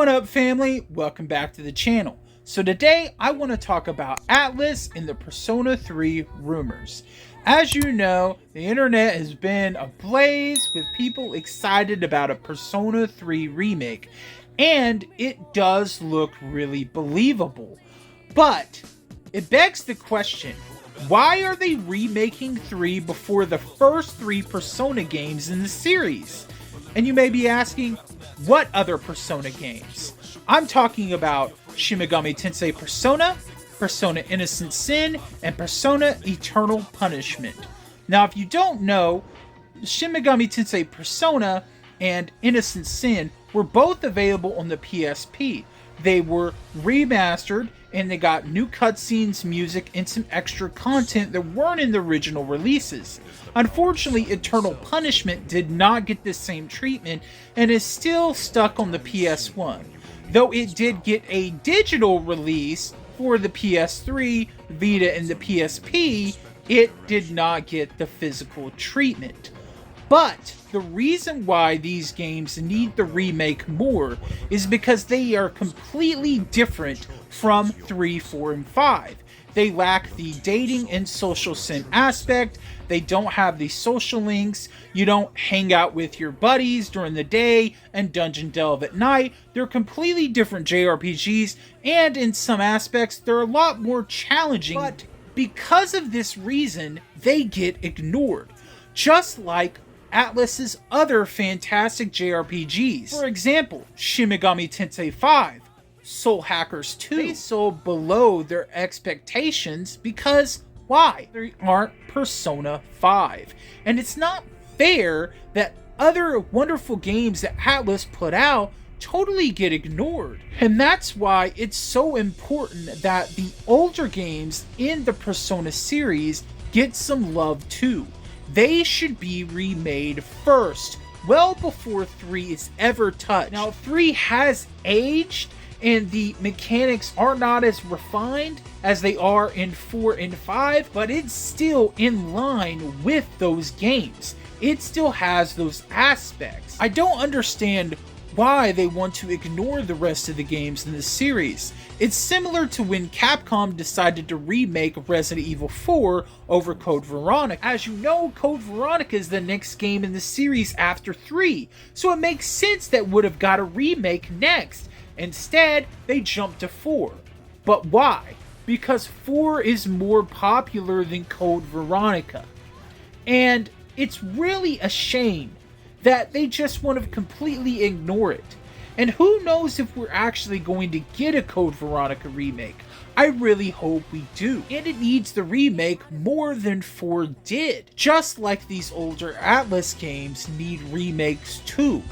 What up, family? Welcome back to the channel. So today I want to talk about Atlus and the Persona 3 rumors. As you know, the internet has been ablaze with people excited about a Persona 3 remake, and it does look really believable. But it begs the question, why are they remaking 3 before the first 3 Persona games in the series? And you may be asking, what other Persona games? I'm talking about Shin Megami Tensei Persona, Persona Innocent Sin, and Persona Eternal Punishment. Now, if you don't know, Shin Megami Tensei Persona and Innocent Sin were both available on the PSP. They were remastered, and they got new cutscenes, music, and some extra content that weren't in the original releases. Unfortunately, Eternal Punishment did not get the same treatment and is still stuck on the PS1. Though it did get a digital release for the PS3, Vita, and the PSP, it did not get the physical treatment. But the reason why these games need the remake more is because they are completely different from 3, 4, and 5. They lack the dating and social sin aspect. They don't have the social links. You don't hang out with your buddies during the day and dungeon delve at night. They're completely different JRPGs, and in some aspects, they're a lot more challenging. But because of this reason, they get ignored. Just like Atlus's other fantastic JRPGs. For example, Shin Megami Tensei 5, Soul Hackers 2. They sold below their expectations because why? They aren't Persona 5. And it's not fair that other wonderful games that Atlus put out totally get ignored. And that's why it's so important that the older games in the Persona series get some love too. They should be remade first, well before 3 is ever touched. Now, 3 has aged, and the mechanics are not as refined as they are in 4 and 5, but it's still in line with those games. It still has those aspects. I don't understand why they want to ignore the rest of the games in the series. It's similar to when Capcom decided to remake Resident Evil 4 over Code Veronica. As you know, Code Veronica is the next game in the series after 3, so it makes sense that would have got a remake next. Instead, they jumped to 4. But why? Because 4 is more popular than Code Veronica. And it's really a shame that they just want to completely ignore it. And who knows if we're actually going to get a Code Veronica remake. I really hope we do. And it needs the remake more than 4 did. Just like these older Atlus games need remakes too.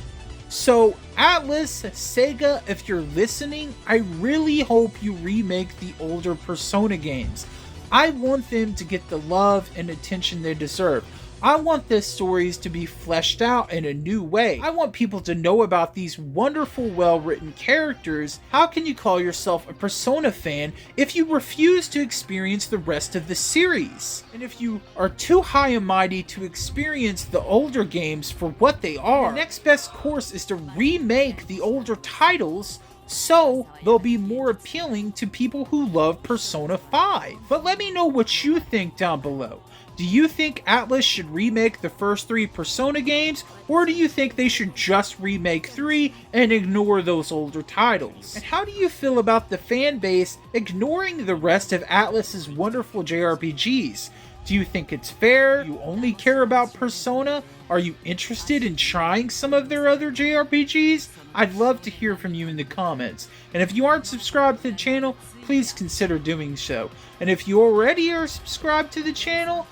So Atlus, Sega, if you're listening, I really hope you remake the older Persona games. I want them to get the love and attention they deserve. I want the stories to be fleshed out in a new way. I want people to know about these wonderful, well-written characters. How can you call yourself a Persona fan if you refuse to experience the rest of the series? And if you are too high and mighty to experience the older games for what they are, the next best course is to remake the older titles so they'll be more appealing to people who love Persona 5. But let me know what you think down below. Do you think Atlus should remake the first 3 Persona games, or do you think they should just remake 3 and ignore those older titles? And how do you feel about the fan base ignoring the rest of Atlus's wonderful JRPGs? Do you think it's fair? Do you only care about Persona? Are you interested in trying some of their other JRPGs? I'd love to hear from you in the comments. And if you aren't subscribed to the channel, please consider doing so. And if you already are subscribed to the channel,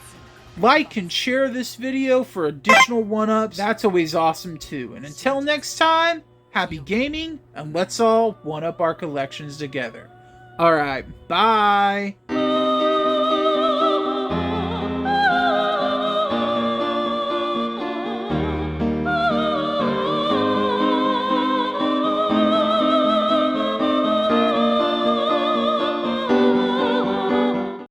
like and share this video for additional 1-ups. That's always awesome too. And until next time, happy gaming, and let's all 1-up our collections together. Alright, bye!